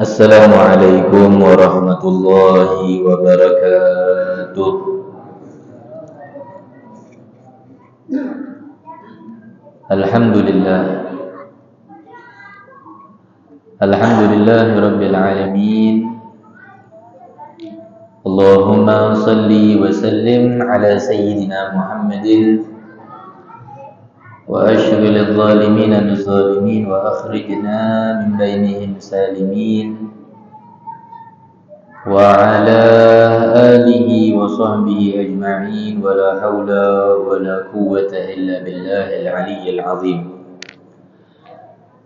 Assalamualaikum warahmatullahi wabarakatuh. Alhamdulillah. Alhamdulillahi rabbil alamin. Allahumma salli wa sallim ala sayyidina Muhammadin wa ashghil adh-dhalimina biz-zalimin wa akhrijna min bainihim salimin. وعلى آله وصحبه أجمعين ولا حول ولا قوة إلا بالله العلي العظيم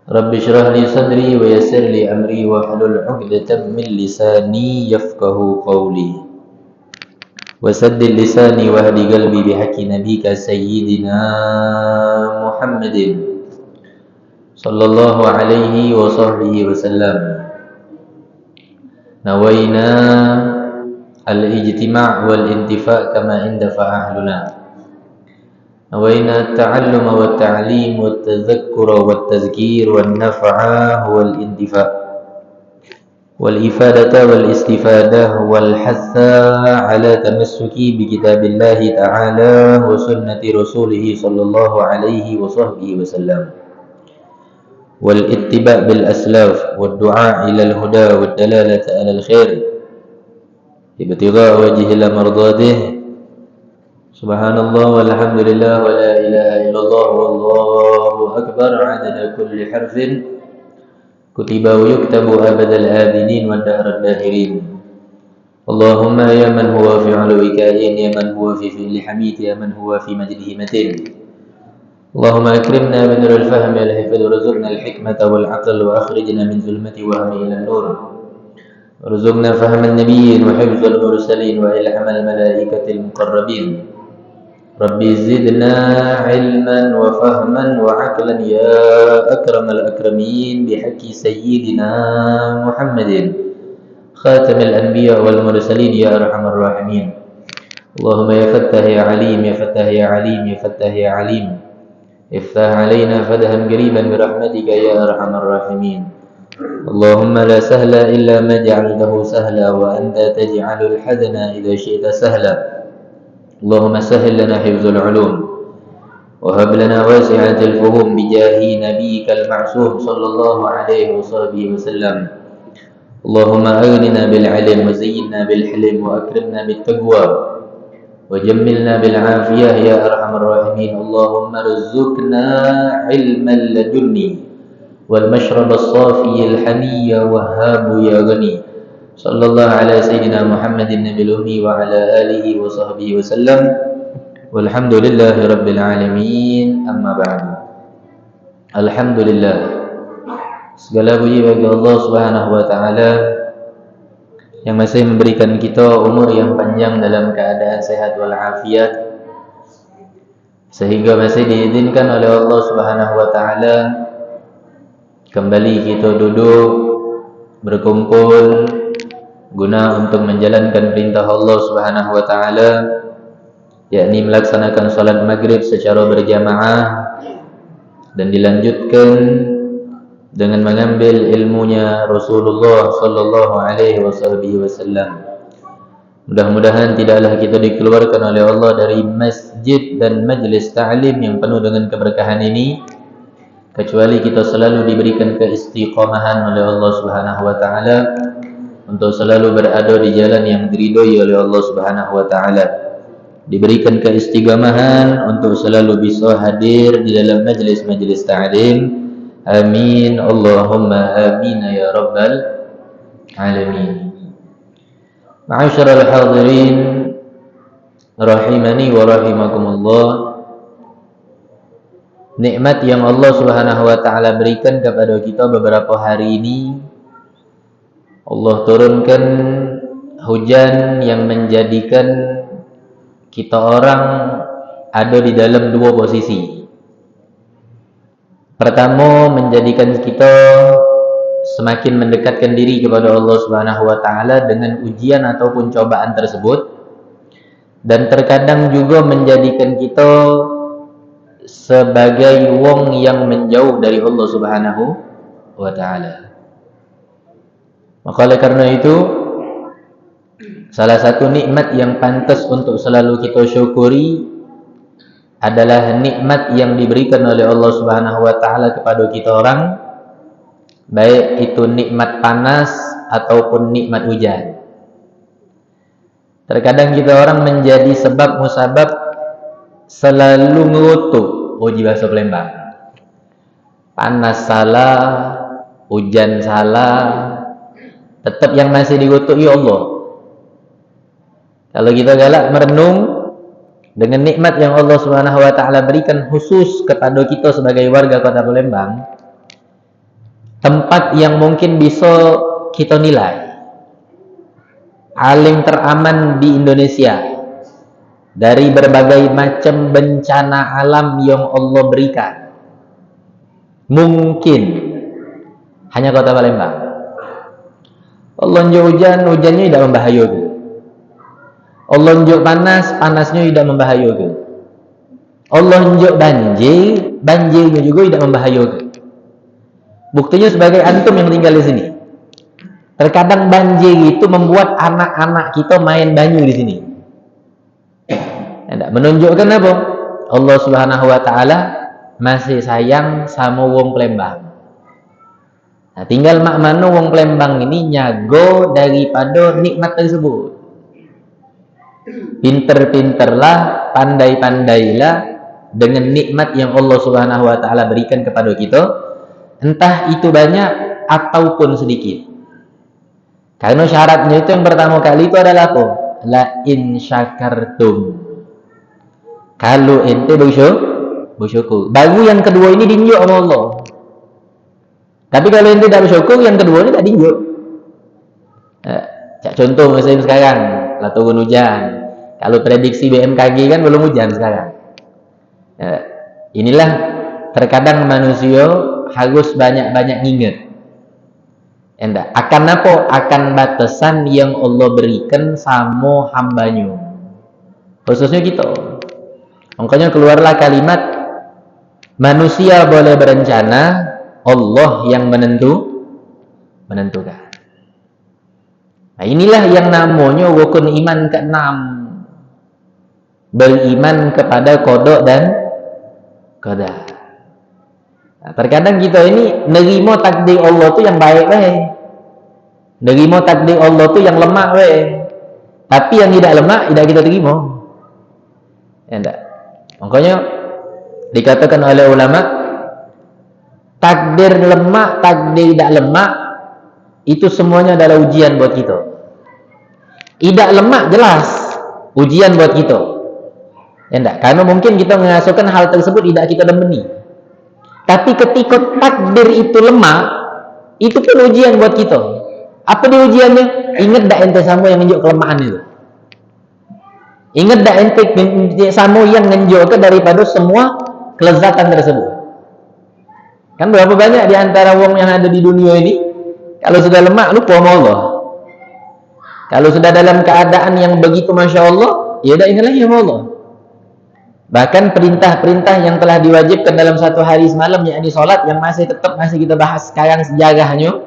رب اشرح لي صدري ويسر لي أمري واحلل عقدة من لساني يفقه قولي وسدد لساني واهد قلبي بحق نبيك سيدنا محمد صلى الله عليه وصحبه وسلم نوينا الاجتماع والانتفاع كما اندفع أهلنا نوينا التعلم والتعليم والتذكر والتذكير والنفع والانتفاع والإفادة والاستفادة والحث على تمسك بكتاب الله تعالى وسنة رسوله صلى الله عليه وصحبه وسلم والاتباع بالأسلاف والدعاء إلى الهدى والدلالة على الخير ابتغاء وجه الله مرضاته سبحان الله والحمد لله ولا إله إلا الله والله أكبر عدد كل حرف كتب ويكتب أبد الآبدين والدهر الداهرين اللهم يا من هو في علوك يا من هو في فعل حميد يا من هو في مجده متين اللهم أكرمنا بنور الفهم والحفظ وارزقنا الحكمة والعقل وأخرجنا من ظلمة وهم إلى النور وارزقنا فهم النبيين وحفظ المرسلين وإلهام الملائكة المقربين ربي زدنا علما وفهما وعقلا يا أكرم الأكرمين بحق سيدنا محمد خاتم الأنبياء والمرسلين يا أرحم الراحمين اللهم يا فتاح يا عليم يا فتاح يا عليم يا فتاح يا عليم افتح علينا فتحا قريبا برحمتك يا أرحم الراحمين اللهم لا سهل إلا ما جعلته سهلا وأنت تجعل الحزن إذا شئت سهلا اللهم سهل لنا حفظ العلوم وهب لنا واسعة الفهوم بجاه نبيك المعصوم صلى الله عليه وصحبه وسلم اللهم أغننا بالعلم وزينا بالحلم وأكرمنا بالتقوى وجملنا بالعافية يا أرحم الراحمين اللهم ارزقنا علما لدني والمشرب الصافي الحني وهاب يا غني صلى الله على سيدنا محمد النبي الأمي وعلى آله وصحبه وسلم والحمد لله رب العالمين أما بعد الحمد لله segala puji bagi Allah Subhanahu wa taala yang masih memberikan kita umur yang panjang dalam keadaan sehat walafiat sehingga masih diizinkan oleh Allah Subhanahu wa taala kembali kita duduk berkumpul guna untuk menjalankan perintah Allah Subhanahu wa taala yakni melaksanakan salat maghrib secara berjamaah dan dilanjutkan dengan mengambil ilmunya Rasulullah sallallahu alaihi wasallam. Mudah-mudahan tidaklah kita dikeluarkan oleh Allah dari masjid dan majlis ta'lim yang penuh dengan keberkahan ini kecuali kita selalu diberikan keistiqamahan oleh Allah Subhanahu wa taala untuk selalu berada di jalan yang diridhoi oleh Allah Subhanahu wa taala. Diberikan keistiqamahan untuk selalu bisa hadir di dalam majlis-majlis ta'lim. Amin Allahumma amin ya rabbal alamin. Ma'asyiral hadirin rahimani wa rahimakumullah. Nikmat yang Allah Subhanahu wa taala berikan kepada kita beberapa hari ini, Allah turunkan hujan yang menjadikan kita orang ada di dalam dua posisi. Pertama, menjadikan kita semakin mendekatkan diri kepada Allah Subhanahu wa taala dengan ujian ataupun cobaan tersebut, dan terkadang juga menjadikan kita sebagai wong yang menjauh dari Allah Subhanahu wa taala. Maka oleh karena itu, salah satu nikmat yang pantas untuk selalu kita syukuri adalah nikmat yang diberikan oleh Allah Subhanahu wa taala kepada kita orang, baik itu nikmat panas ataupun nikmat hujan. Terkadang kita orang menjadi sebab musabab selalu ngutuk uji bahasa Palembang. Panas salah, hujan salah, tetap yang masih dikutuk ya Allah. Kalau kita galak merenung dengan nikmat yang Allah Subhanahu wa taala berikan khusus kepada kita sebagai warga Kota Palembang, tempat yang mungkin bisa kita nilai paling teraman di Indonesia dari berbagai macam bencana alam yang Allah berikan, mungkin hanya Kota Palembang. Allah njuk hujan, hujannya tidak membahayakan. Allah njuk panas, panasnya tidak membahayakan. Allah njuk banjir, banjirnya juga tidak membahayakan. Buktinya sebagai antum yang tinggal di sini. Terkadang banjir itu membuat anak-anak kita main banyu di sini. Menunjukkan apa? Allah Subhanahu wa taala masih sayang sama wong Palembang. Nah, tinggal mak mano wong Palembang ini nyago daripada nikmat tersebut. Pinter-pinterlah, pandai-pandailah dengan nikmat yang Allah Subhanahu wa taala berikan kepada kita, entah itu banyak ataupun sedikit. Karena syaratnya itu yang pertama kali itu adalah apa? La in syakartum. Kalau ente bersyukur. Baru yang kedua ini dinjuk sama Allah. Tapi kalau ente tidak bersyukur, yang kedua ini tak dinjuk. Contoh musim sekarang, lah turun hujan. Kalau prediksi BMKG kan belum hujan sekarang. Inilah terkadang manusia harus banyak-banyak ingat. Akan apa? Akan batasan yang Allah berikan sama hambanya, khususnya kita. Makanya keluarlah kalimat manusia boleh berencana, Allah yang menentukan. Nah, inilah yang namanya rukun iman ke-6, beriman kepada qada dan qadar. Nah, terkadang kita ini nerima takdir Allah tu yang baik nerima takdir Allah tu yang lemah tapi yang tidak lemah tidak kita terima. Makanya dikatakan oleh ulama, takdir lemah, takdir tidak lemah itu semuanya adalah ujian buat kita. Tidak lemah jelas ujian buat kita. Karena mungkin kita mengasuhkan hal tersebut tidak kita demeni. Tapi ketika takdir itu lemah, itu pun ujian buat kita. Apa dia ujiannya? Ingat tak ente sama yang menunjuk kelemahan itu? Ingat tak ente sama yang menunjuk daripada semua kelezatan tersebut? Kan berapa banyak di antara wong yang ada di dunia ini, kalau sudah lemah lupa sama Allah. Kalau sudah dalam keadaan yang begitu Masya Allah, ya dah ingat lagi sama Allah. Bahkan perintah-perintah yang telah diwajibkan dalam satu hari semalam, yakni sholat, yang masih kita bahas sekarang sejarahnya.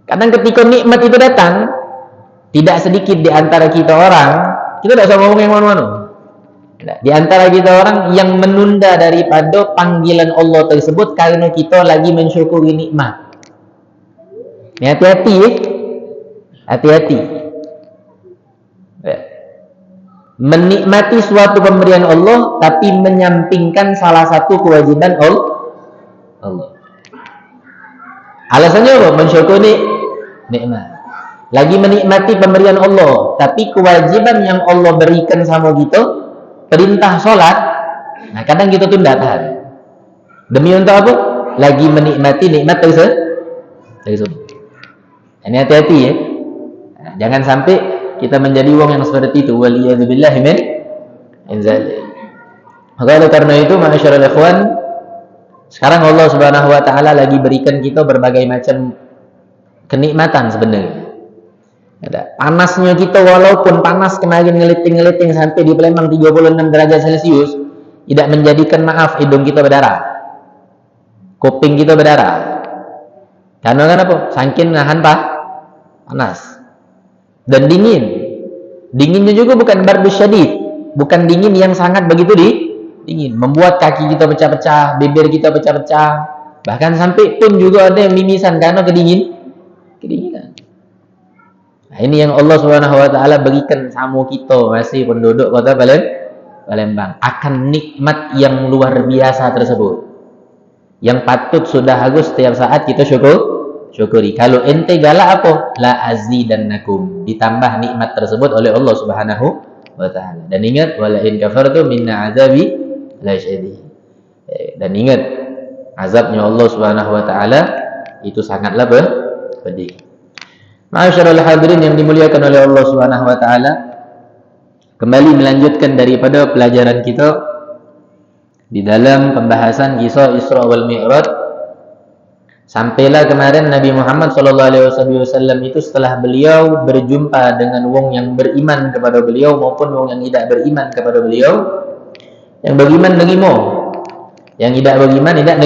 Kadang ketika nikmat itu datang, tidak sedikit di antara kita orang, kita tidak usah ngomong yang mana-mana. Di antara kita orang yang menunda daripada panggilan Allah tersebut karena kita lagi mensyukuri nikmat. Ini hati-hati ya. Hati-hati. Menikmati suatu pemberian Allah tapi menyampingkan salah satu kewajiban Allah. Alasannya apa? Mensyukuri nikmat. Lagi menikmati pemberian Allah tapi kewajiban yang Allah berikan sama kita, perintah sholat, nah kadang kita tunda tahan. Demi untuk apa? Lagi menikmati nikmat tersebut. Ini hati-hati ya. Nah, jangan sampai kita menjadi wong yang seperti itu. Waliyadzubillahi min zalik. Maka oleh karena itu, ma'asyiral ikhwan, sekarang Allah Subhanahu wa taala lagi berikan kita berbagai macam kenikmatan sebenarnya. Panasnya kita, walaupun panas kemarin ngeliting-ngeliting sampai di Palembang 36 derajat Celcius, tidak menjadikan, maaf, hidung kita berdarah, kuping kita berdarah. Karena kan apa? Saking nahan panas dan dingin. Dinginnya juga bukan bardu syadid, bukan dingin yang sangat begitu dingin, membuat kaki kita pecah-pecah, bibir kita pecah-pecah, bahkan sampai pun juga ada yang mimisan karena kedinginan. Nah, ini yang Allah Subhanahu wa taala berikan sama kita masih penduduk kota Palembang akan nikmat yang luar biasa tersebut. Yang patut sudah harus setiap saat kita syukuri. Kalau ente galak apa? La azidannakum. Ditambah nikmat tersebut oleh Allah Subhanahu wa taala. Dan ingat wala in kafartum minna azabi la syadid. Dan ingat azabnya Allah Subhanahu wa taala itu sangatlah pedih. Ma'asyiral hadirin yang dimuliakan oleh Allah Subhanahu wa taala, kembali melanjutkan daripada pelajaran kita di dalam pembahasan kisah Isra wal Mi'raj. Sampailah kemarin Nabi Muhammad SAW itu setelah beliau berjumpa dengan wong yang beriman kepada beliau maupun wong yang tidak beriman kepada beliau. Yang beriman negimo, yang tidak beriman tidak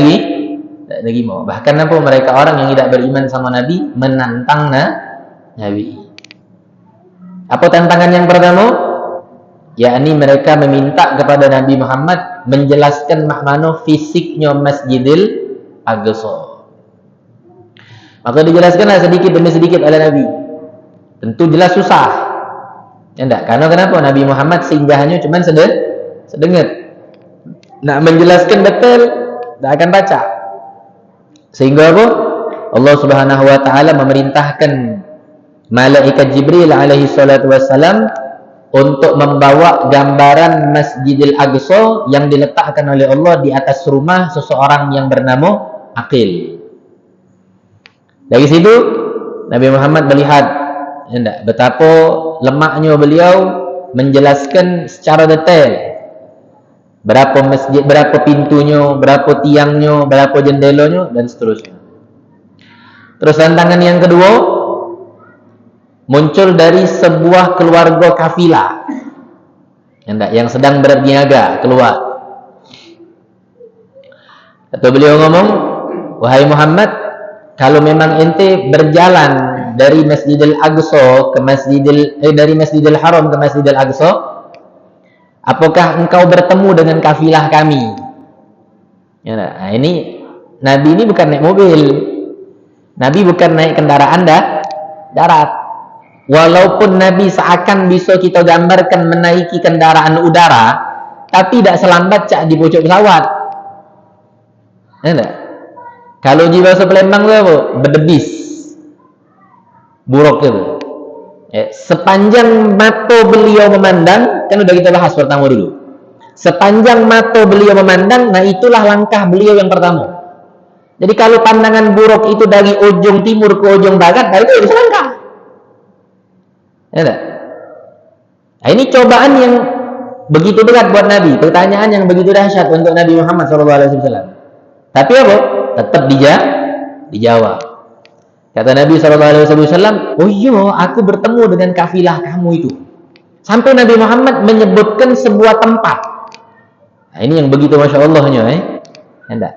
negimo. Bahkan apa, mereka orang yang tidak beriman sama Nabi menantang Nabi. Apa tantangan yang pertama? Yakni mereka meminta kepada Nabi Muhammad menjelaskan makna fisiknya Masjidil Aqsa. Maka dijelaskanlah sedikit demi sedikit oleh Nabi. Tentu jelas susah. Ya enggak? Karena kenapa? Nabi Muhammad singgahnya cuma sedengat. Nak menjelaskan detail tidak akan baca. Sehingga apa? Allah Subhanahu wa taala memerintahkan malaikat Jibril alaihi salatu wassalam untuk membawa gambaran Masjidil Aqsa yang diletakkan oleh Allah di atas rumah seseorang yang bernama Aqil. Dari situ Nabi Muhammad melihat betapa lemaknya beliau menjelaskan secara detail berapa masjid, berapa pintunya, berapa tiangnya, berapa jendelanya dan seterusnya. Terus tantangan yang kedua muncul dari sebuah keluarga kafilah yang sedang berniaga keluar. Atau beliau ngomong, wahai Muhammad, kalau memang ente berjalan dari Masjidil Aqsa ke dari Masjidil Haram ke Masjidil Aqsa, apakah engkau bertemu dengan kafilah kami? Ya, nah, ini Nabi ini bukan naik mobil, Nabi bukan naik kendaraan darat. Walaupun Nabi seakan bisa kita gambarkan menaiki kendaraan udara, tapi tidak selambat cak di pojok pesawat. Enggak. Kalau di bahasa Palembang itu apa? Berdebis. Buruk itu. Sepanjang mata beliau memandang, kan udah kita bahas pertama dulu. Sepanjang mata beliau memandang, nah itulah langkah beliau yang pertama. Jadi kalau pandangan buruk itu dari ujung timur ke ujung barat, nah itu bisa langkah. Ya, nah, ini cobaan yang begitu berat buat Nabi, pertanyaan yang begitu dahsyat untuk Nabi Muhammad SAW. Tapi apa? Tetap dijawab. Kata Nabi SAW, oh iya, aku bertemu dengan kafilah kamu itu. Sampai Nabi Muhammad menyebutkan sebuah tempat. Nah, ini yang begitu Masya Allahnya.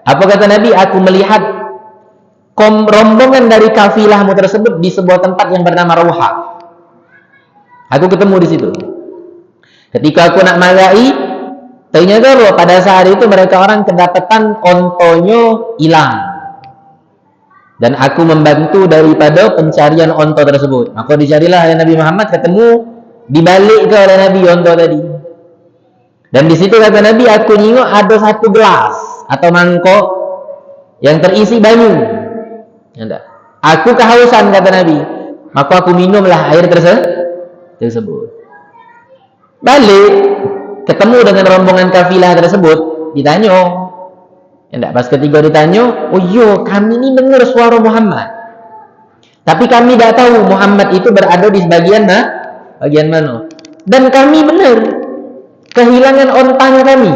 Apa kata Nabi? Aku melihat rombongan dari kafilahmu tersebut di sebuah tempat yang bernama Rauha. Aku ketemu di situ. Ketika aku nak magai, ternyata loh pada saat itu mereka orang kedapatan ontonya hilang. Dan aku membantu daripada pencarian onto tersebut. Maka dicarilah oleh Nabi Muhammad, ketemu, dibalik ke oleh Nabi onto tadi. Dan di situ kata Nabi, aku nyingok ada satu gelas atau mangkok yang terisi banyu. Aku kehausan kata Nabi, maka aku minumlah air tersebut. Balik, ketemu dengan rombongan kafilah tersebut, ditanya. Pas ketiga ditanya, oh iya, kami ini dengar suara Muhammad. Tapi kami tidak tahu Muhammad itu berada di bagian mana. Dan kami benar kehilangan ontanya kami.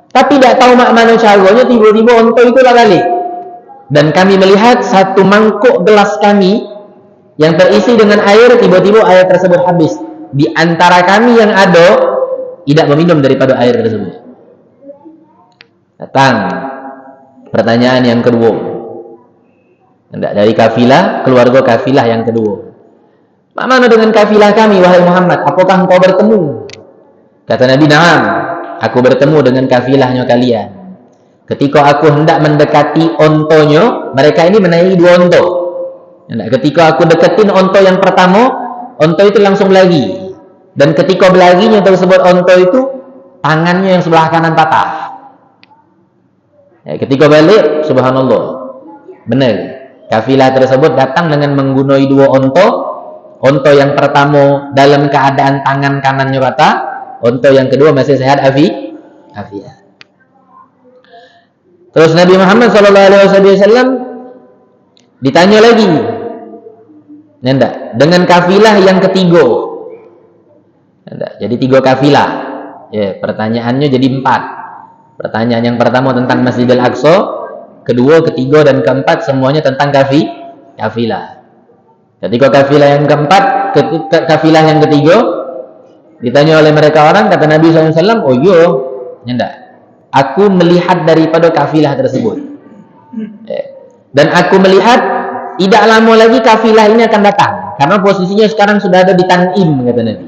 Tapi tidak tahu mana caranya, tiba-tiba onta itu balik. Dan kami melihat satu mangkuk gelas kami yang terisi dengan air, tiba-tiba air tersebut habis. Di antara kami yang ada tidak meminum daripada air tersebut. Datang pertanyaan yang kedua. Dari kafilah, keluarga kafilah yang kedua. Bagaimana dengan kafilah kami, wahai Muhammad? Apakah engkau bertemu? Kata Nabi, na'am, aku bertemu dengan kafilahnya kalian. Ketika aku hendak mendekati ontonya, mereka ini menaiki 2 onto. Ketika aku deketin onto yang pertama, onto itu langsung berlari. Dan ketika berlarinya tersebut onto itu, tangannya yang sebelah kanan patah. Ketika balik, subhanallah, benar, kafilah tersebut datang dengan menggunakan 2 onto. Onto yang pertama dalam keadaan tangan kanannya patah, onto yang kedua masih sehat afiat. Terus Nabi Muhammad SAW ditanya lagi, dengan kafilah yang ketiga. Jadi 3 kafilah. Pertanyaannya jadi 4. Pertanyaan yang pertama tentang Masjidil Aqsa, kedua, ketiga, dan keempat semuanya tentang kafilah. Ketika kafilah yang keempat, kafilah yang ketiga, ditanya oleh mereka orang, kata Nabi SAW, oh iya, aku melihat daripada kafilah tersebut. Dan aku melihat tidak lama lagi kafilah ini akan datang, karena posisinya sekarang sudah ada di Tan'im, kata Nabi.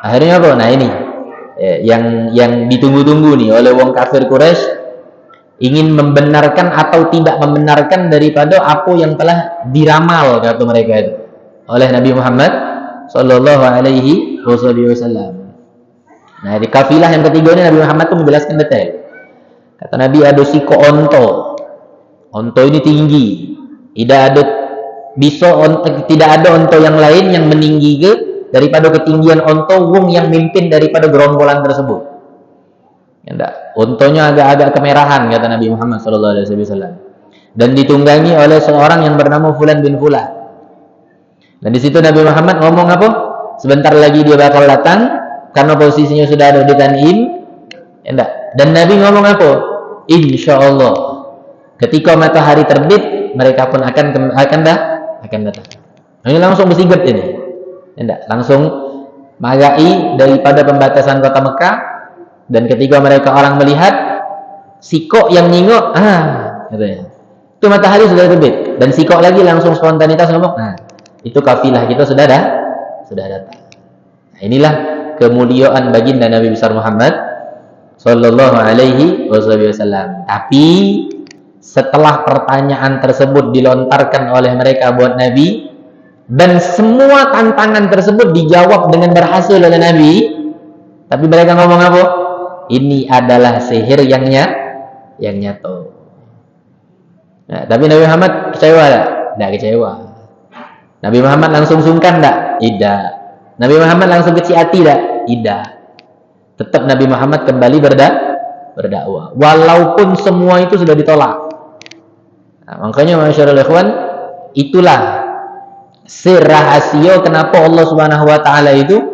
Akhirnya apa? Nah ini yang ditunggu-tunggu nih oleh wong kafir Quraisy, ingin membenarkan atau tidak membenarkan daripada apa yang telah diramal, kata mereka itu, oleh Nabi Muhammad sallallahu alaihi wasallam. Nah, di kafilah yang ketiga ini Nabi Muhammad itu menjelaskan detail. Kata Nabi, ada siko onto. Onto ini tinggi. Tidak ada onto yang lain yang meninggi daripada ketinggian onto wong yang mimpin daripada gerombolan tersebut. Ontonya agak-agak kemerahan, kata Nabi Muhammad SAW, dan ditunggangi oleh seorang yang bernama Fulan bin Fulan. Dan di situ Nabi Muhammad ngomong apa? Sebentar lagi dia bakal datang, karena posisinya sudah ada di Tan'im. Dan Nabi ngomong apa? Insya Allah, ketika matahari terbit, mereka pun akan datang. Ini langsung bersigat ini. Langsung magai daripada pembatasan kota Mekah. Dan ketika mereka orang melihat sikok yang nyingok, katanya, itu matahari sudah terbit. Dan sikok lagi langsung spontanitas ngomong, itu kafilah kita sudah datang. Nah, inilah kemuliaan baginda Nabi besar Muhammad sallallahu alaihi wasallam. Tapi setelah pertanyaan tersebut dilontarkan oleh mereka buat Nabi, dan semua tantangan tersebut dijawab dengan berhasil oleh Nabi, tapi mereka ngomong apa? Ini adalah sihir yang nyata. Nah, tapi Nabi Muhammad kecewa tak? Tidak kecewa. Nabi Muhammad langsung sungkan tak? Tidak. Nabi Muhammad langsung kecil hati tak? Tidak. Tetap Nabi Muhammad kembali berdakwah, walaupun semua itu sudah ditolak. Nah, makanya masyaallah ikhwan, itulah sir rahasia kenapa Allah Subhanahu wa taala itu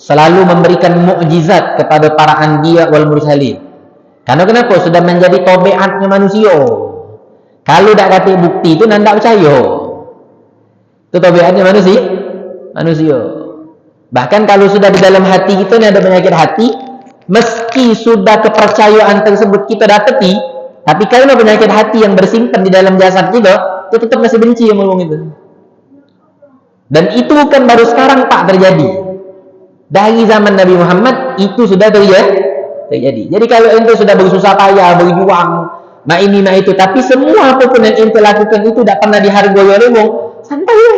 selalu memberikan mukjizat kepada para anbiya wal mursalin. Karena kenapa? Sudah menjadi tabiatnya manusia. Kalau tidak kata bukti itu nanda percaya. Itu tabiatnya manusia. Bahkan kalau sudah di dalam hati kita ini ada penyakit hati, meski sudah kepercayaan tersebut kita dapati, tapi karena penyakit hati yang bersimpan di dalam jasad kita, kita tetap masih benci yang ngomong itu. Dan itu bukan baru sekarang Pak terjadi. Dari zaman Nabi Muhammad itu sudah terjadi. Jadi kalau ente sudah bersusah payah, berjuang, ini itu, tapi semua apapun yang ente lakukan itu tidak pernah dihargai oleh wong, santai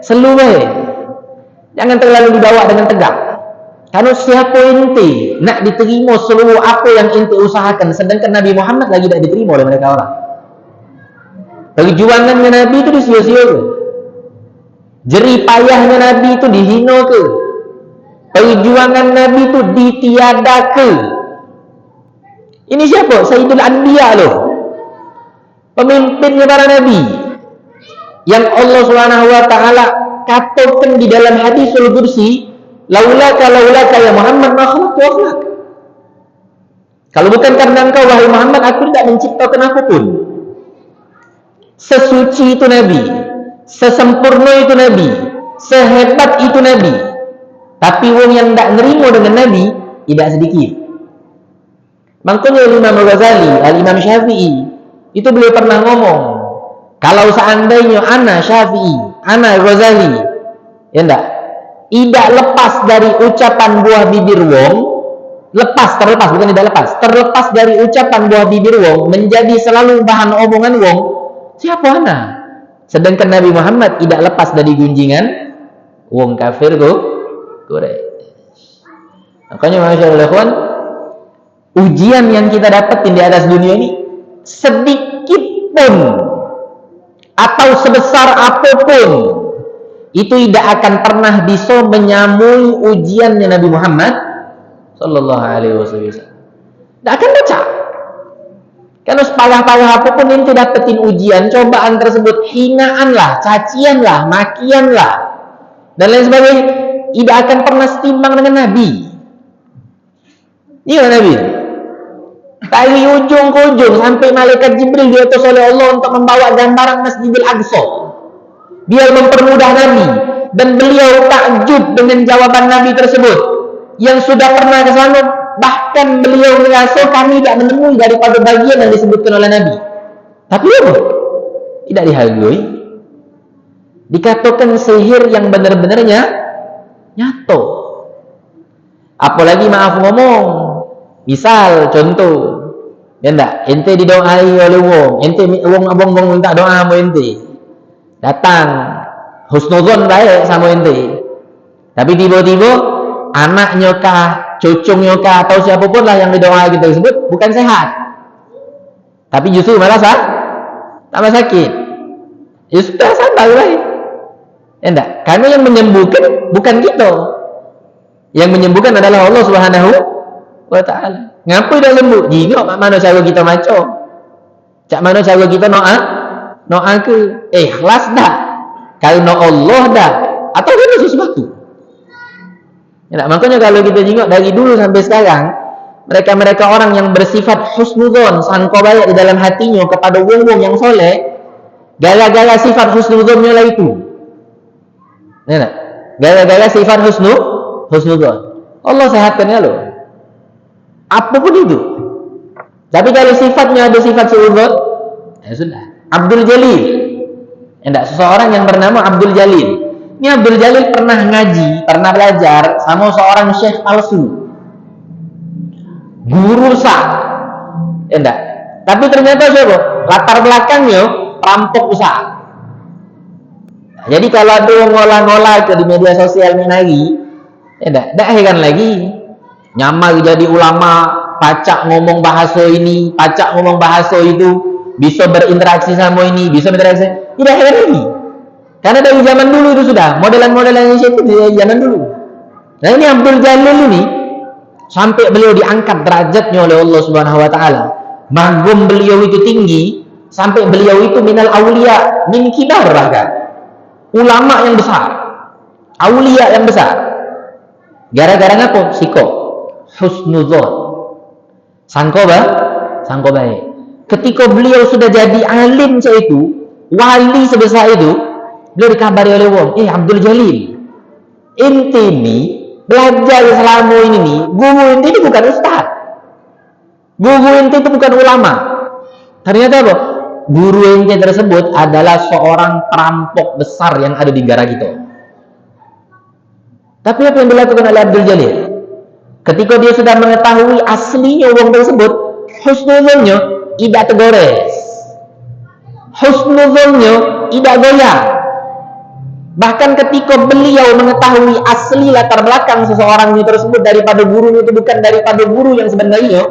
slow. Jangan terlalu dibawa dengan tegang. Karena siapa ente nak diterima seluruh apa yang ente usahakan, sedangkan Nabi Muhammad lagi tidak diterima oleh mereka orang. Perjuangannya Nabi itu disia-sia. Jerih payahnya Nabi itu dihina ke? Perjuangan Nabi itu ditiada ke? Ini siapa? Sayyidul Anbiya loh. Pemimpinnya para Nabi. Yang Allah Subhanahu wa taala katakan di dalam hadisul qudsi, laulaka ya Muhammad ma khalaqtu akhlak. Kalau bukan karena engkau wahai Muhammad, aku tidak menciptakan apapun. Sesuci itu Nabi, sesempurna itu Nabi, sehebat itu Nabi. Tapi wong yang tidak nerima dengan Nabi tidak sedikit. Makanya Imam Ghazali, Al-Imam Syafi'i, Itu beliau pernah ngomong, kalau seandainya ana Syafi'i, ana Ghazali, ya enggak, tidak lepas dari ucapan buah bibir wong, terlepas, bukan tidak lepas, terlepas dari ucapan buah bibir wong, menjadi selalu bahan omongan wong, siapa ana? Sedangkan Nabi Muhammad tidak lepas dari gunjingan wong kafir Quraisy. Makanya masyaallah ikhwan, ujian yang kita dapetin di atas dunia ini sedikit pun atau sebesar apapun itu tidak akan pernah bisa menyamui ujiannya Nabi Muhammad sallallahu alaihi wasallam. Tidak akan baca. Karena separah-parah apapun yang kita dapetin ujian, cobaan tersebut, hinaan lah, cacian lah, makian lah, dan lain sebagainya, tidak akan pernah setimbang dengan Nabi. Iya Nabi. Dari ujung ke ujung sampai malaikat Jibril diutus oleh Allah untuk membawa gambaran Masjidil Aqsa. Dia mempermudah Nabi dan beliau takjub dengan jawaban Nabi tersebut. Yang sudah pernah ke sana, bahkan beliau merasa kami tidak menemui daripada bagian yang disebutkan oleh Nabi. Tapi apa? Tidak dihargai. Dikatakan sihir yang benar-benarnya nyata. Apalagi maaf ngomong, misal contoh, ya enggak, ente didoai oleh wong, ente wong abang minta doa sama ente, datang husnuzon baik sama ente, tapi tiba-tiba anaknya kah, cucunya kah, atau siapapun lah yang didoa kita sebut bukan sehat, tapi justru malah tambah sakit, ya sudah sabar baik, ya enggak, karena yang menyembuhkan bukan kita, yang menyembuhkan adalah Allah Subhanahu wa ta'ala. Ngapa dah sembuh? Jingok mak mana cara kita maco? Cak mana cara kita doa ke? Ikhlas dah. Kalau Allah dah atau ada sesuatu. Ya, makanya kalau kita jingok dari dulu sampai sekarang, mereka-mereka orang yang bersifat husnudzon, sangka baik di dalam hatinya kepada wong-wong yang soleh, gara-gara sifat husnudzonnya lah itu. Ya, gara-gara sifat husnudzon. Allah sehatkannya loh. Apapun itu. Tapi kalau sifatnya ada sifat suudzon, ya sudah. Abdul Jalil. Enggak, seseorang yang bernama Abdul Jalil. Ini Abdul Jalil pernah ngaji, pernah belajar sama seorang syekh palsu. Guru sah. Enggak. Tapi ternyata siapa? Latar belakangnya perampok besar. Jadi kalau ada ngolah-ngolah ke di media sosial lagi, enggak heran lagi. Nyamar jadi ulama, pacak ngomong bahasa ini, pacak ngomong bahasa itu, bisa berinteraksi sama ini, bisa berinteraksi. Tidak heran lagi. Karena dari zaman dulu itu sudah, modelan-modelan Indonesia itu dari zaman dulu. Nah ini Abdul Jalil ini, sampai beliau diangkat derajatnya oleh Allah Subhanahu wa ta'ala. Magum beliau itu tinggi, sampai beliau itu minal awliya, min kibar bahkan. Ulama yang besar, awliya yang besar. Gara-gara apa? Sikap. Husnudzon, sangka baik. Ketika beliau sudah jadi alim itu, wali sebesar itu, beliau dikabari oleh wong, Abdul Jalil, ente ini belajar selama ini nih, guru ente itu bukan ustaz, guru ente itu bukan ulama. Ternyata apa? Guru ente tersebut adalah seorang perampok besar yang ada di negara kita. Tapi apa yang dilakukan oleh Abdul Jalil? Ketika dia sudah mengetahui aslinya wong tersebut, husnudzonnya tidak tergores, husnudzonnya tidak goyah. Bahkan ketika beliau mengetahui asli latar belakang seseorang tersebut daripada gurunya itu bukan daripada guru yang sebenarnya,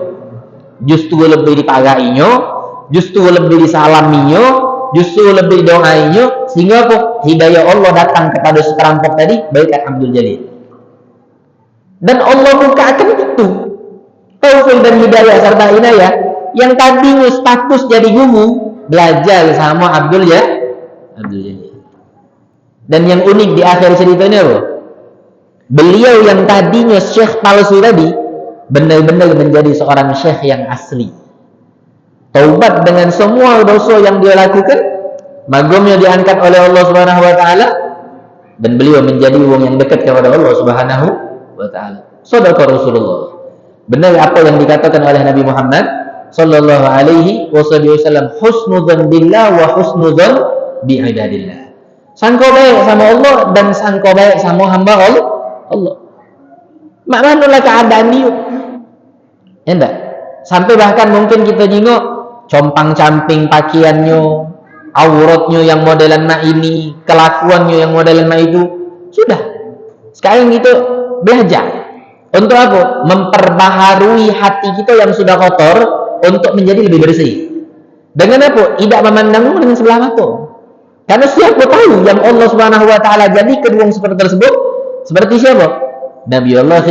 justru lebih dipagainya, justru lebih disalaminya, justru lebih didoainya, sehingga hidayah Allah datang kepada si perampok tadi, baik Abdul Jalil. Dan Allah bukakan itu taufik dan hidayah serta inayah yang tadinya status jadi guru belajar sama Abdul Jalil. Dan yang unik di akhir ceritanya apa? Beliau yang tadinya syekh palsu tadi benar-benar menjadi seorang syekh yang asli. Taubat dengan semua dosa yang dia lakukan, magumnya diangkat oleh Allah Subhanahu wa taala, dan beliau menjadi orang yang dekat kepada Allah Subhanahu wa ta'ala. Shadaqa Rasulullah. Benar apa yang dikatakan oleh Nabi Muhammad sallallahu alaihi wasallam, husnudzan billah wa husnudzan bi ibadillah. Sangka baik sama Allah dan sangka baik sama hamba Allah. Mak manalah keadaan dia. Ya enggak? Sampai bahkan mungkin kita jengok compang-camping pakaiannya, auratnya yang modelan mak ini, kelakuannya yang modelan mak itu. Sudah. Sekarang itu belajar. Untuk apa? Memperbaharui hati kita yang sudah kotor untuk menjadi lebih bersih. Dengan apa? Tidak memandangmu dengan sebelah mata. Karena siapa tahu yang Allah Subhanahu wa taala jadi kedua seperti tersebut seperti siapa? Nabi Allah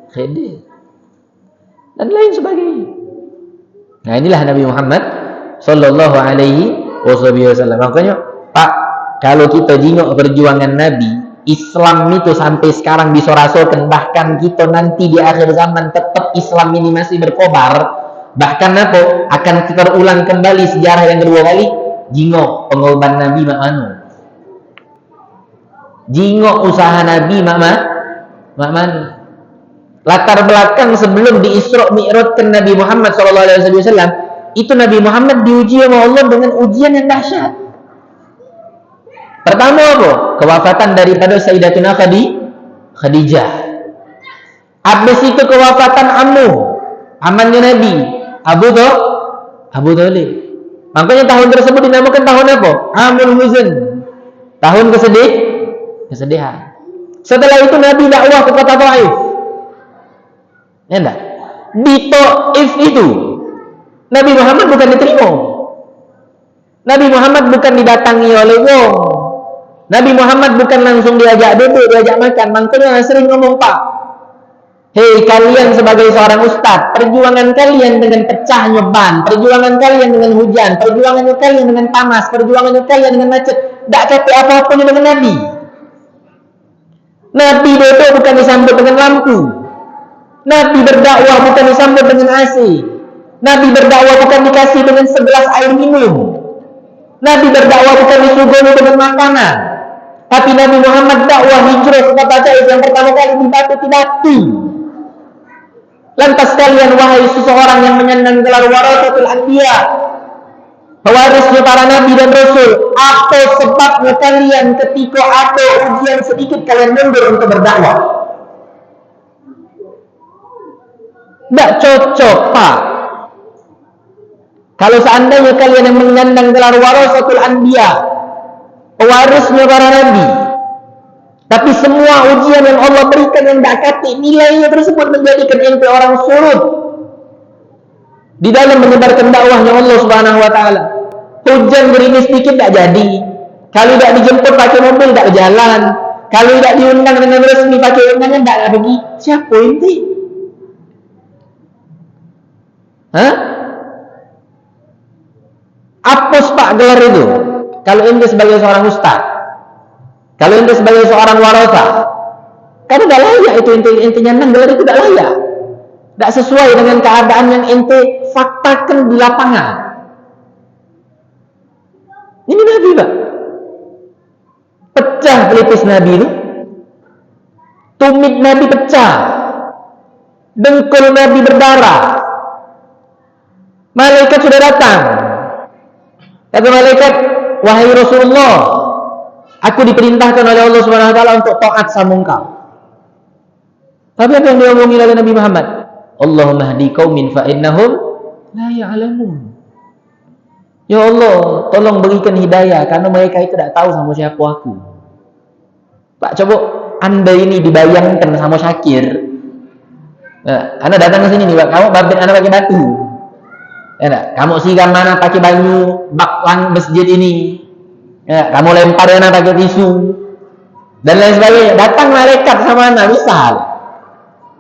Khidir dan lain sebagainya. Nah, inilah Nabi Muhammad sallallahu alaihi wasallam. Makanya, Pak, kalau kita jengok perjuangan Nabi, Islam itu sampai sekarang disorasokan, bahkan kita nanti di akhir zaman tetap Islam ini masih berkobar. Bahkan apa? Akan terulang kembali sejarah yang kedua kali. Jingok pengorban Nabi mak manu. Jingok usaha Nabi mak manu. Latar belakang sebelum di Isra Mi'rajkan Nabi Muhammad SAW, itu Nabi Muhammad diuji sama Allah dengan ujian yang dahsyat. Pertama apa? Kewafatan daripada Sayyidatuna Khadijah. Habis itu kewafatan amannya Nabi Abu Thalib. Makanya tahun tersebut dinamakan tahun apa? Amul Huzn. Tahun kesedihan. Setelah itu Nabi dakwah ke kota Taif. Ya enggak? Di Taif itu Nabi Muhammad bukan diterima. Nabi Muhammad bukan didatangi oleh wong. Nabi Muhammad bukan langsung diajak duduk, diajak makan. Makanya sering ngomong, Pak, hei kalian sebagai seorang ustadz, perjuangan kalian dengan pecahnya ban, perjuangan kalian dengan hujan, perjuangan kalian dengan panas, perjuangan kalian dengan macet, tidak capek apapun dengan Nabi. Nabi duduk bukan disambut dengan lampu. Nabi berdakwah bukan disambut dengan AC. Nabi berdakwah bukan dikasih dengan segelas air minum. Nabi berdakwah bukan disuguhi dengan makanan. Tapi Nabi Muhammad dakwah hijrah ke kota Taif yang pertama kali dibatu-batu. Lantas kalian wahai seseorang yang menyandang gelar warasatul anbiya, pewarisnya para nabi dan rasul, apa sebabnya kalian ketika ada ujian sedikit kalian mundur untuk berdakwah? Tidak cocok, Pak. Kalau seandainya kalian yang menyandang gelar warasatul anbiya, pewarisnya para nabi, tapi semua ujian yang Allah berikan yang tidak kati nilainya tersebut menjadikan ente orang surut di dalam menyebarkan dakwahnya Allah Subhanahu wa taala. Hujan gerimis sedikit tidak jadi. Kalau tidak dijemput pakai mobil tidak berjalan. Kalau tidak diundang dengan resmi pakai undangan tidak pergi. Siapa ente? Hah? Apus Pak gelar itu? Kalau ente sebagai seorang ustaz, kalau ente sebagai seorang warasa, karena tidak layak itu ente nyandang gelar itu tidak layak, tidak sesuai dengan keadaan yang ente faktakan di lapangan. Ini Nabi, Pak, pecah pelipis Nabi itu, tumit Nabi pecah, dengkul Nabi berdarah, malaikat sudah datang. Kata malaikat, wahai Rasulullah, aku diperintahkan oleh Allah Subhanahu wa taala untuk taat sama engkau. Tapi apa yang diomongin oleh Nabi Muhammad? Allahumma hdi qaumin fa innahum la ya'lamun. Ya Allah, tolong berikan hidayah karena mereka itu tidak tahu sama siapa aku. Pak, coba Anda ini dibayangkan sama Syakir. Nah, Anda datang ke sini nih, Pak, kamu babit Anda pakai batu. Ya, nah, kamu siram mana pakai banyu bak masjid ini. Ya, kamu lempar mana pakai tisu dan lain sebagainya. Datang malaikat sama Anda, misal.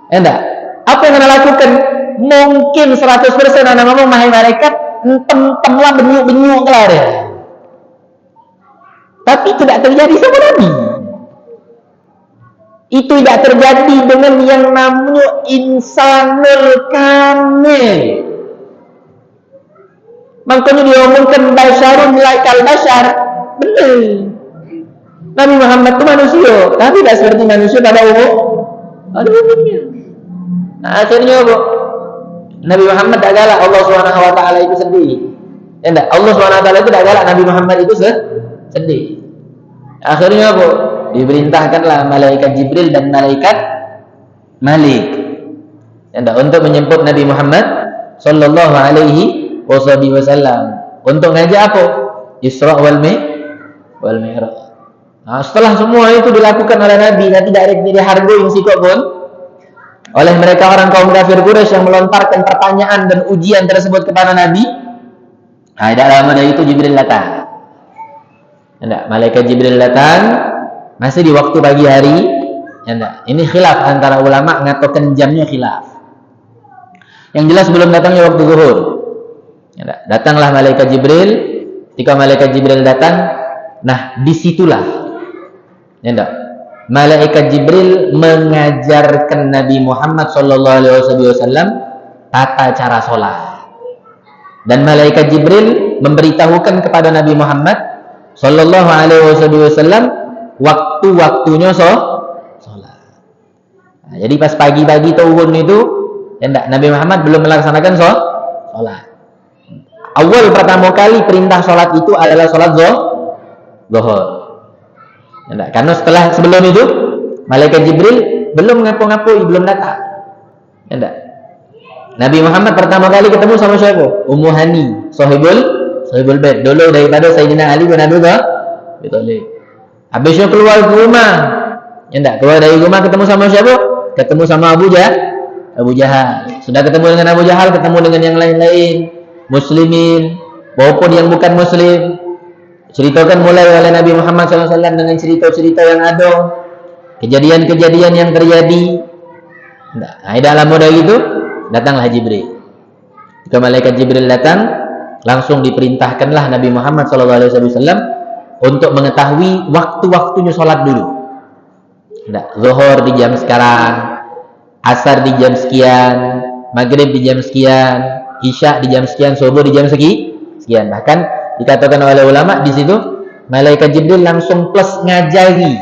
Ya, enggak? Apa yang Anda lakukan? Mungkin 100% Anda ngomong, mahai malaikat, entem-entemlah benyuk-benyuk kelar ya. Tapi tidak terjadi sama Nabi. Itu tidak terjadi dengan yang namanya insanul kamil. Makanya diomongkan basyarun laikal basyar. Benar. Nabi Muhammad itu manusia, tapi tidak seperti manusia pada umumnya. Nah, akhirnya apa? Nabi Muhammad tak galak Allah Subhanahu wa taala itu sedih. Ya enggak? Allah Subhanahu wa taala itu tak galak Nabi Muhammad itu sedih. Akhirnya apa? Diperintahkanlah malaikat Jibril dan malaikat Malik. Ya enggak? Untuk menjemput Nabi Muhammad sallallahu alaihi wasallam. Untuk ngajak apa? Isra wal Mi'raj. Nah, setelah semua itu dilakukan oleh Nabi, nanti tidak jadi harga yang sikap pun oleh mereka orang kaum kafir Quraisy yang melontarkan pertanyaan dan ujian tersebut kepada Nabi. Nah, tidak lama dari itu Jibril datang. Enggak, malaikat Jibril datang masih di waktu pagi hari. Enggak, ini khilaf antara ulama ngatakan jamnya khilaf. Yang jelas belum datangnya waktu zuhur. Enggak, datanglah malaikat Jibril. Ketika malaikat Jibril datang, nah disitulah enggak, malaikat Jibril mengajarkan Nabi Muhammad sallallahu alaihi wasallam tata cara sholat. Dan malaikat Jibril memberitahukan kepada Nabi Muhammad sallallahu alaihi wasallam waktu-waktunya sholat. Nah, jadi pas pagi-pagi turun itu, enggak, Nabi Muhammad belum melaksanakan sholat. Awal pertama kali perintah sholat itu adalah sholat zuhur. Enggak, karena sebelum itu malaikat Jibril belum ngapu-ngapu, belum datang. Enggak. Nabi Muhammad pertama kali ketemu sama siapa? Ummu Hani, sahibul bait. Dulu daripada Sayyidina Ali bin Abi Thalib. Habisnya keluar ke rumah. Enggak, keluar dari rumah ketemu sama siapa? Ketemu sama Abu Jahal. Sudah ketemu dengan Abu Jahal, ketemu dengan yang lain-lain, muslimin maupun yang bukan muslim. Ceritakan mulai oleh Nabi Muhammad SAW dengan cerita-cerita yang ada, kejadian-kejadian yang terjadi. Nah, dalam modal itu datanglah Jibril. Jika malaikat Jibril datang, langsung diperintahkanlah Nabi Muhammad SAW untuk mengetahui waktu-waktunya sholat dulu. Nah, zuhur di jam sekarang, asar di jam sekian, maghrib di jam sekian, isya di jam sekian, subuh di jam sekian. Bahkan dikatakan oleh ulama di situ malaikat Jibril langsung plus ngajari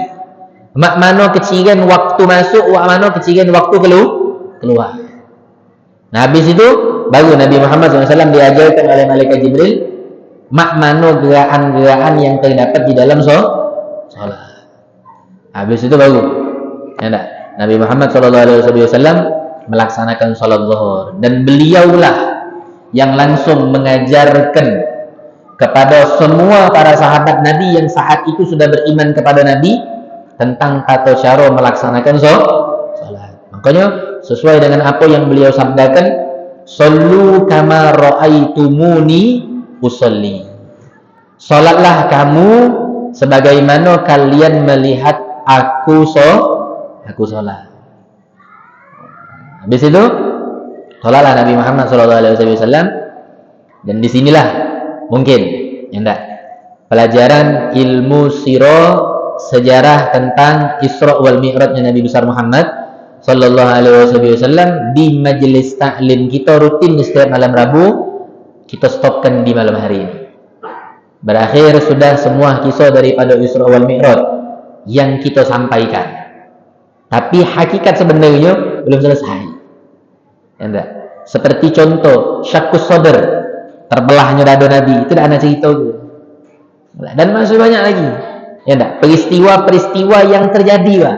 mak mano kecigan waktu masuk, wak mano kecigan waktu keluar. Nah, habis itu baru Nabi Muhammad SAW diajarkan oleh malaikat Jibril mak mano gerakan-gerakan yang terdapat di dalam sholat. Habis itu baru Nabi Muhammad SAW melaksanakan sholat zuhur, dan beliaulah yang langsung mengajarkan kepada semua para sahabat Nabi yang saat itu sudah beriman kepada Nabi tentang tata cara melaksanakan sholat. Makanya sesuai dengan apa yang beliau sabdakan, "Shallu kama ra'aitumuni usolli." Salatlah kamu sebagaimana kalian melihat aku salat. Habis itu salatlah Nabi Muhammad SAW, dan disinilah mungkin pelajaran ilmu sirah, sejarah tentang Isra wal Mi'rajnya Nabi besar Muhammad sallallahu alaihi wasallam di majelis taklim kita rutin di setiap malam Rabu, kita stopkan di malam hari ini. Berakhir sudah semua kisah daripada Isra wal Mi'raj yang kita sampaikan. Tapi hakikat sebenarnya belum selesai. Seperti contoh Syakkus Sadr, terbelahnya dada Nabi, itu dah ada cerita tu. Dan masih banyak lagi. Peristiwa-peristiwa yang terjadi, Pak.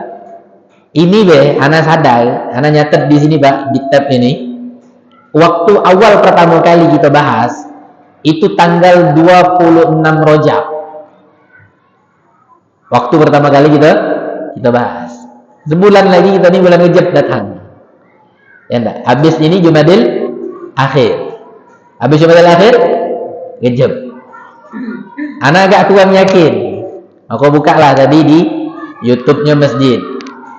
Ini ana sadar, ana nyatet di sini, Pak, di tab ini. Waktu awal pertama kali kita bahas itu tanggal 26 Rajab. Waktu pertama kali kita bahas. Sebulan lagi kita ni bulan Rajab datang. Habis ini Jumadil Akhir. Habis Jumadil Akhir Rajab. Ana agak kurang yakin. Aku bukalah tadi di YouTube-nya masjid.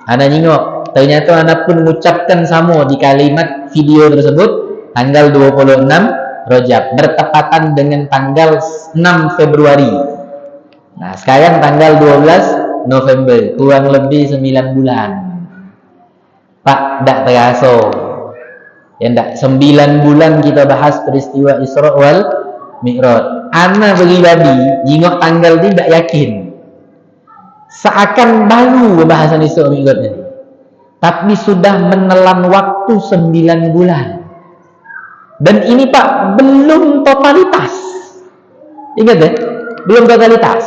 Ana nyingok, ternyata ana pun mengucapkan sama di kalimat video tersebut tanggal 26 Rajab, bertepatan dengan tanggal 6 Februari. Nah, sekarang tanggal 12 November, kurang lebih 9 bulan. Pak, tak terasa. Ya tak, 9 bulan kita bahas peristiwa Isra wal Mi'raj. Ana pribadi nyingok tanggal ni tak yakin. Seakan baru pembahasan Isra Mi'raj ini. Tapi sudah menelan waktu 9 bulan. Dan ini Pak, belum totalitas. Ingat ya, belum totalitas.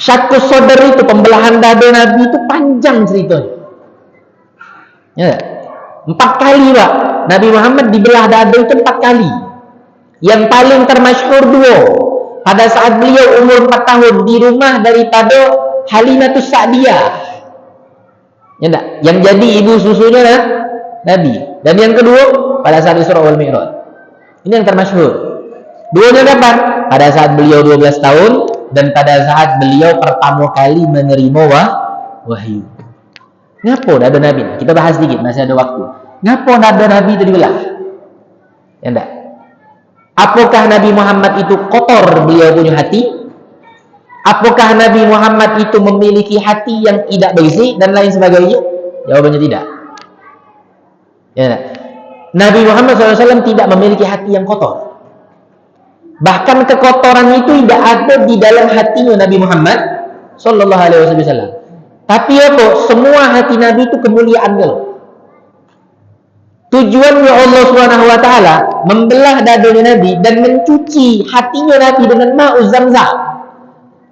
Syaqqus sodar itu, pembelahan dada Nabi itu panjang ceritanya. Ya, 4 kali Pak, Nabi Muhammad dibelah dada itu 4 kali. Yang paling termasyhur dua, pada saat beliau umur 4 tahun di rumah daripada Halimatus Sa'diyah. Ya enggak? Yang jadi ibu susunya Nabi. Dan yang kedua pada saat Isra wal Mi'raj. Ini yang termasyhur. Duanya kapan? Pada saat beliau 12 tahun dan pada saat beliau pertama kali menerima wahyu. Ngapa dada Nabi? Kita bahas sedikit, masih ada waktu. Ngapa dada Nabi itu dibelah? Ya enggak? Apakah Nabi Muhammad itu kotor beliau punya hati? Apakah Nabi Muhammad itu memiliki hati yang tidak bersih dan lain sebagainya? Jawabannya tidak. Ya, Nabi Muhammad SAW tidak memiliki hati yang kotor. Bahkan kekotoran itu tidak ada di dalam hatinya Nabi Muhammad SAW. Tapi apa? Semua hati Nabi itu kemuliaan kalau. Tujuannya Allah Subhanahu wa taala membelah dadanya Nabi dan mencuci hatinya Nabi dengan ma'uz Zamzam.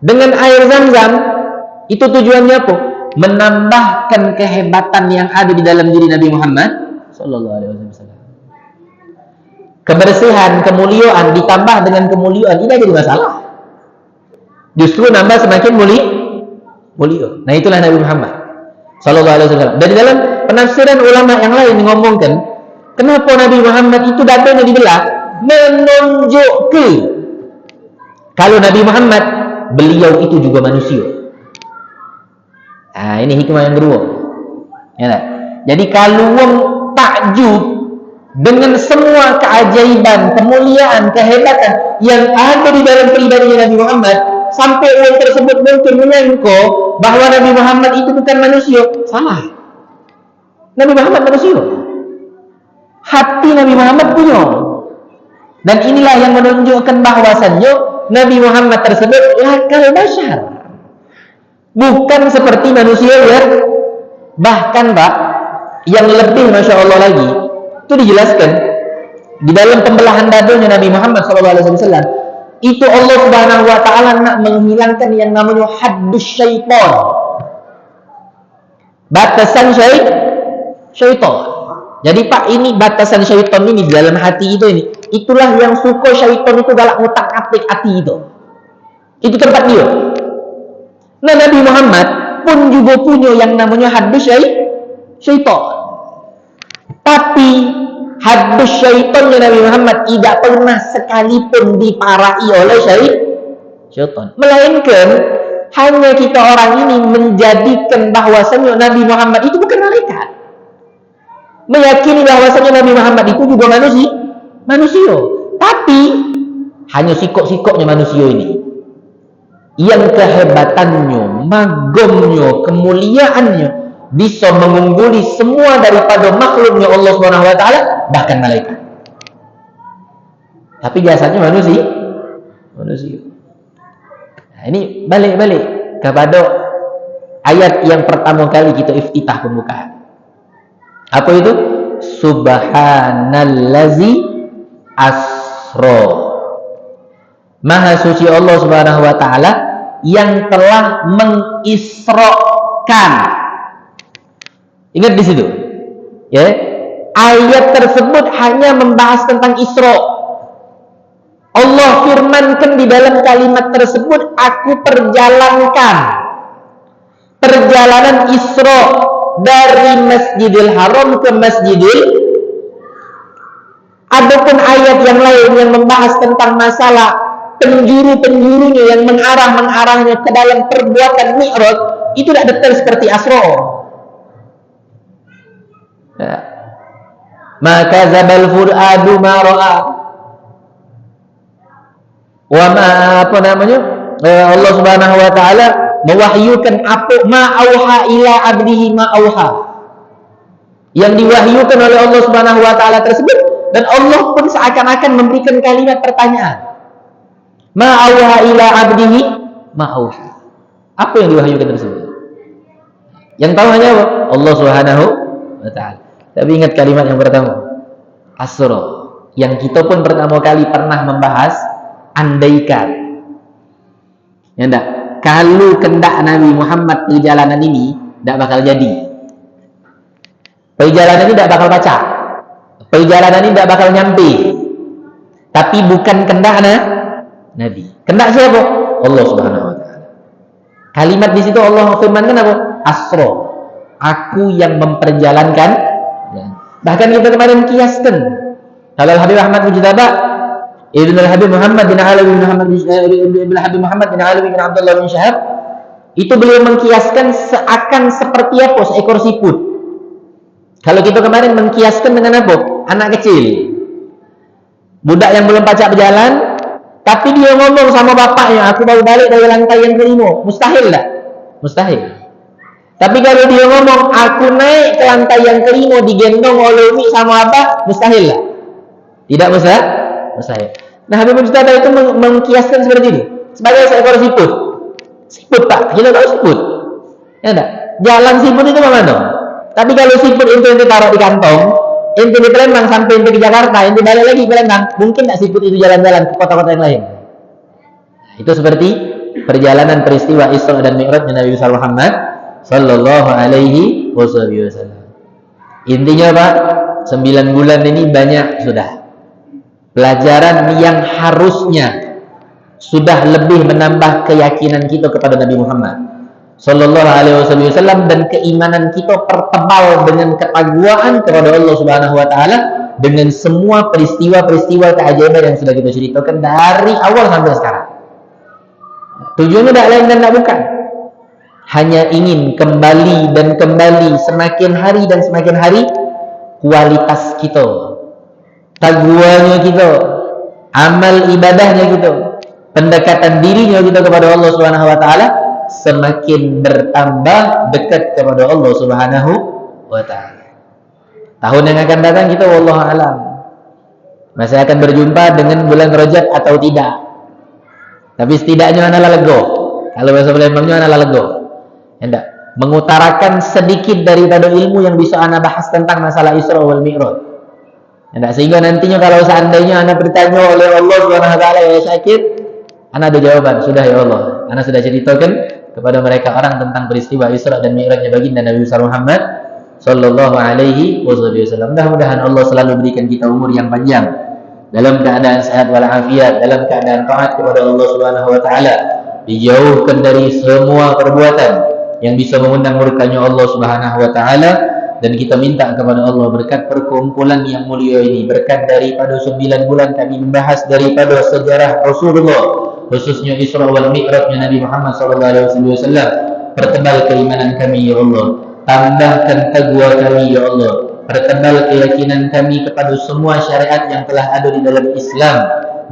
Dengan air Zamzam, itu tujuannya apa? Menambahkan kehebatan yang ada di dalam diri Nabi Muhammad sallallahu alaihi wasallam. Kebersihan, kemuliaan ditambah dengan kemuliaan, tidak jadi masalah. Justru nambah semakin mulia. Nah, itulah Nabi Muhammad sallallahu alaihi wasallam. Dan di dalam penafsiran ulama yang lain ngomongkan, kenapa Nabi Muhammad itu dadanya dibelah? Menunjukkan kalau Nabi Muhammad, beliau itu juga manusia. Nah, ini hikmah yang kedua. Ya, jadi kalau wong takjub dengan semua keajaiban, kemuliaan, kehebatan yang ada di dalam pribadinya Nabi Muhammad, sampai orang tersebut mungkin menyangka bahwa Nabi Muhammad itu bukan manusia. Salah. Nabi Muhammad manusia. Hati Nabi Muhammad punya. Dan inilah yang menunjukkan bahwasannya Nabi Muhammad tersebut lakal bashar. Bukan seperti manusia ya. Bahkan Pak, yang lebih Masya Allah lagi, itu dijelaskan di dalam pembelahan dadanya Nabi Muhammad SAW. Itu Allah Subhanahu wa taala nak menghilangkan yang namanya haddus syaitan. Batasan syaitan. Jadi Pak, ini batasan syaitan ini di dalam hati itu ini. Itulah yang suka syaitan itu galak ngutak-atik hati itu. Itu tempat dia. Nah, Nabi Muhammad pun juga punya yang namanya haddus syaitan. Tapi haddus syaitannya Nabi Muhammad tidak pernah sekalipun diparai oleh syaitan. Melainkan hanya kita orang ini menjadikan bahwasanya Nabi Muhammad itu bukan malaikat. Meyakini bahwasanya Nabi Muhammad itu juga manusia. Tapi hanya sikok-sikoknya manusia ini. Yang kehebatannya, magomnya, kemuliaannya bisa mengungguli semua daripada makhluknya Allah Subhanahu wa taala, bahkan malaikat. Tapi jasanya manusia. Nah, ini balik kepada ayat yang pertama kali kita iftitah pembukaan. Apa itu? Subhanallazi asra. Maha suci Allah Subhanahu wa taala yang telah mengisrakan. Ingat di situ. Ya. Ayat tersebut hanya membahas tentang Isra. Allah firmankan di dalam kalimat tersebut, aku perjalankan perjalanan Isra dari Masjidil Haram ke Masjidil. Adapun ayat yang lain yang membahas tentang masalah penjuru-penjurunya yang mengarahnya ke dalam perbuatan Mi'raj, itu tidak detail seperti Asra. Ya. Maka zabal fuadu ma ra'a. Wa ma apa namanya? Allah Subhanahu wa taala mewahyukan apa ma auha ila abdihi ma auha. Yang diwahyukan oleh Allah Subhanahu wa taala tersebut, dan Allah pun seakan-akan memberikan kalimat pertanyaan. Ma auha ila abdihi ma auha. Apa yang diwahyukan tersebut? Yang tahu hanya apa? Allah Subhanahu wa taala. Tapi ingat kalimat yang pertama, Asra. Yang kita pun pertama kali pernah membahas andaikan. Ya enggak? Kalau kendak Nabi Muhammad perjalanan ini tidak bakal jadi. Perjalanan ini tidak bakal baca. Perjalanan ini tidak bakal nyampe. Tapi bukan kendak Nabi. Kendak siapa? Allah Subhanahu wa taala. Kalimat di situ Allah firmankan apa? Asra. Aku yang memperjalankan. Ya. Bahkan kita kemarin kiaskan. Kalau Habib Ahmad Mujtaba Ibn Habib Muhammad bin Alawi bin Habib Muhammad bin Alawi bin Abdullah bin Syahab, itu beliau mengkiaskan seakan seperti apa seekor siput. Kalau kita kemarin mengkiaskan dengan apa? Anak kecil, budak yang belum pacak berjalan, tapi dia ngomong sama bapaknya, aku baru balik dari lantai yang kelima. Mustahil tak? Mustahil. Tapi kalau dia ngomong, aku naik ke lantai yang kelima digendong oleh umi sama abah, mustahil tak? Tidak mustahil. Nah, Habib Mujtaba itu mengkiaskan seperti itu, sebagai seekor siput. Siput tak? Kita tahu siput. Ya tak? Jalan siput itu mana? Tapi kalau siput itu taruh di kantong, ente di Palembang sampai ente ke Jakarta, ente balik lagi ke Palembang, mungkin tak siput itu jalan-jalan ke kota-kota yang lain? Itu seperti perjalanan peristiwa Isra dan Mi'raj Nabi Muhammad sallallahu alaihi wasallam. Intinya Pak, 9 bulan ini banyak sudah pelajaran yang harusnya sudah lebih menambah keyakinan kita kepada Nabi Muhammad sallallahu alaihi wasallam, dan keimanan kita pertebal dengan ketakwaan kepada Allah Subhanahu wa taala dengan semua peristiwa-peristiwa keajaiban yang sudah kita ceritakan dari awal sampai sekarang. Tujuannya tidak lain dan tidak bukan, hanya ingin kembali dan kembali, semakin hari dan semakin hari kualitas kita, taqwanya kita, amal ibadahnya kita, pendekatan dirinya kita kepada Allah Subhanahu wa taala semakin bertambah dekat kepada Allah Subhanahu wa taala. Tahun yang akan datang kita wallahu alam masih akan berjumpa dengan bulan Rajab atau tidak. Tapi setidaknya adalah lego. Kalau bahasa Palembangnya adalah lego. Hendak mengutarakan sedikit daripada ilmu yang bisa ana bahas tentang masalah Isra wal Mi'raj. Hendak sehingga nantinya kalau seandainya ana bertanya oleh Allah Subhanahu wa taala, ya Syakir, ana ada jawaban. Sudah ya Allah, ana sudah ceritakan kepada mereka orang tentang peristiwa Isra dan Mi'rajnya baginda Nabi Muhammad sallallahu alaihi wasallam. Mudah-mudahan Allah selalu berikan kita umur yang panjang dalam keadaan sehat walafiat, dalam keadaan taat kepada Allah Subhanahu wa taala, dijauhkan dari semua perbuatan yang bisa mengundang murkanya Allah Subhanahu wa taala, dan kita minta kepada Allah berkat perkumpulan yang mulia ini, berkat daripada 9 bulan kami membahas daripada sejarah Rasulullah, khususnya Isra wal Mi'rajnya Nabi Muhammad sallallahu alaihi wasallam, pertebal keimanan kami ya Allah, tambahkan taqwa kami ya Allah, pertebal keyakinan kami kepada semua syariat yang telah ada di dalam Islam,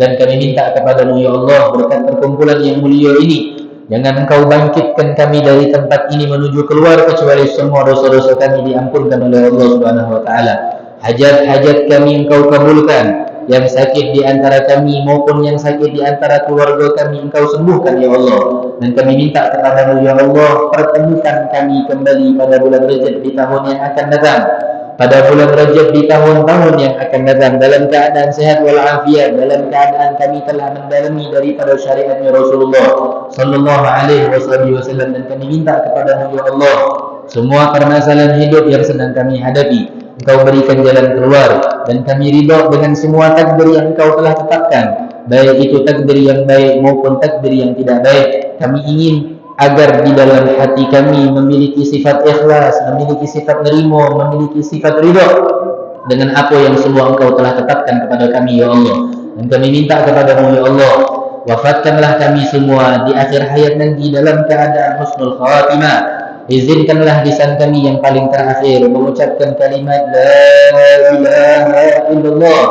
dan kami minta kepada-Mu ya Allah berkat perkumpulan yang mulia ini, jangan Engkau bangkitkan kami dari tempat ini menuju keluar kecuali semua dosa-dosa kami diampunkan oleh Allah Subhanahu wa taala. Hajat-hajat kami Engkau kabulkan, yang sakit di antara kami maupun yang sakit di antara keluarga kami Engkau sembuhkan ya Allah. Dan kami minta kepada-Mu ya Allah, pertemukan kami kembali pada bulan Rajab di tahun yang akan datang, pada bulan Rajab di tahun-tahun yang akan datang, dalam keadaan sehat walafiat, dalam keadaan kami telah mendalami daripada syariatnya Rasulullah sallallahu alaihi wasallam. Dan kami minta kepada-Mu ya Allah, semua permasalahan hidup yang sedang kami hadapi Engkau berikan jalan keluar, dan kami ridha dengan semua takdir yang Engkau telah tetapkan, baik itu takdir yang baik maupun takdir yang tidak baik. Kami ingin agar di dalam hati kami memiliki sifat ikhlas, memiliki sifat nerima, memiliki sifat ridha dengan apa yang semua Engkau telah tetapkan kepada kami ya Allah. Dan kami minta kepada-Mu ya Allah, wafatkanlah kami semua di akhir hayat nanti dalam keadaan husnul khatimah. Izinkanlah lisan kami yang paling terakhir mengucapkan kalimat la ilaha illallah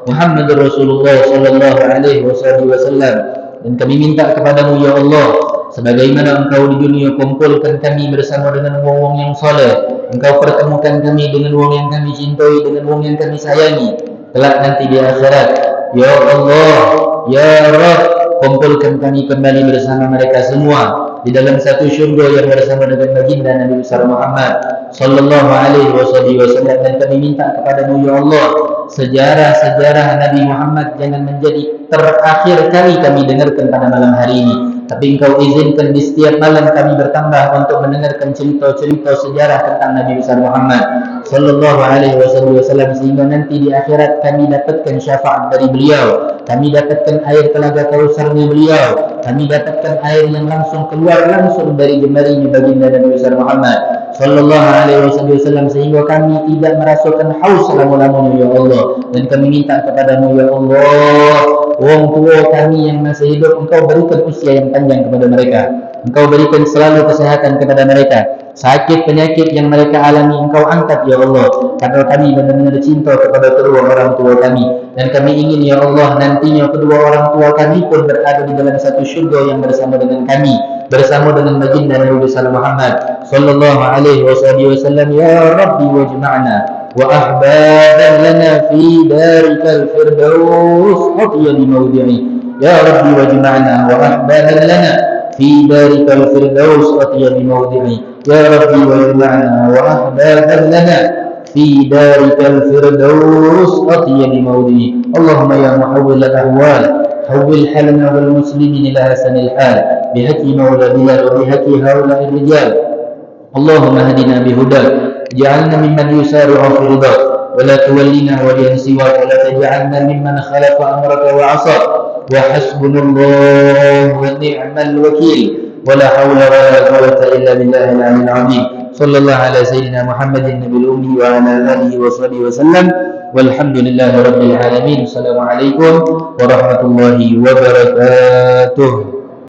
Muhammadur Rasulullah sallallahu alaihi wasallam. Dan kami minta kepada-Mu ya Allah, sebagaimana Engkau di dunia kumpulkan kami bersama dengan wong-wong yang saleh, Engkau pertemukan kami dengan wong yang kami cintai, dengan wong yang kami sayangi kelak nanti di akhirat. Ya Allah, ya Rabb, kumpulkan kami kembali bersama mereka semua di dalam satu syurga yang bersama dengan baginda Nabi besar Muhammad sallallahu alaihi wasallam. Dan kami minta kepada-Mu ya Allah, sejarah-sejarah Nabi Muhammad jangan menjadi terakhir kali kami dengarkan pada malam hari ini, tapi Engkau izinkan di setiap malam kami bertambah untuk mendengarkan cerita-cerita sejarah tentang Nabi besar Muhammad sallallahu alaihi wasallam, sehingga nanti di akhirat kami dapatkan syafaat dari beliau, kami dapatkan air telaga Kautsarnya beliau, kami dapatkan air yang langsung keluar langsung dari jemarinya baginda Nabi besar Muhammad sallallahu alaihi wasallam, sehingga kami tidak merasakan haus selama-lamanya ya Allah. Dan kami minta kepadamu ya Allah, orang tua kami yang masih hidup, Engkau berikan usia yang panjang kepada mereka, Engkau berikan selalu kesehatan kepada mereka, sakit penyakit yang mereka alami Engkau angkat ya Allah, karena kami benar-benar cinta kepada kedua orang tua kami, dan kami ingin ya Allah nantinya kedua orang tua kami pun berada di dalam satu syurga yang bersama dengan kami, bersama dengan baginda Nabi besar Muhammad sallallahu alaihi wasallam. Ya Rabbi wajma'na wa ahbaban lana fi darikal firdaus atiyya mawdi'i. Ya Rabbi wajma'na wa ahbaban lana fi darikal firdaus atiyya mawdi'i. Ya Rabbi wajma'na wa ahbaban lana fi darikal firdaus atiyya mawdi'i. Allahumma ya muhawwil al-ahwal حول حالنا والمسلمين إلى أحسن الحال بهدي مولى بلال وبهدي هؤلاء الرجال. اللهم اهدنا بهداك، اجعلنا ممن يسارع في رضاك، ولا تولنا وليا سواك، ولا تجعلنا ممن خالف أمرك وعصاك. وحسبنا الله ونعم الوكيل، ولا حول ولا قوة إلا بالله العلي العظيم. صلى الله على سيدنا محمد النبي الأمي وعلى آله وصحبه وسلم، والحمد لله رب العالمين. السلام عليكم ورحمة الله وبركاته.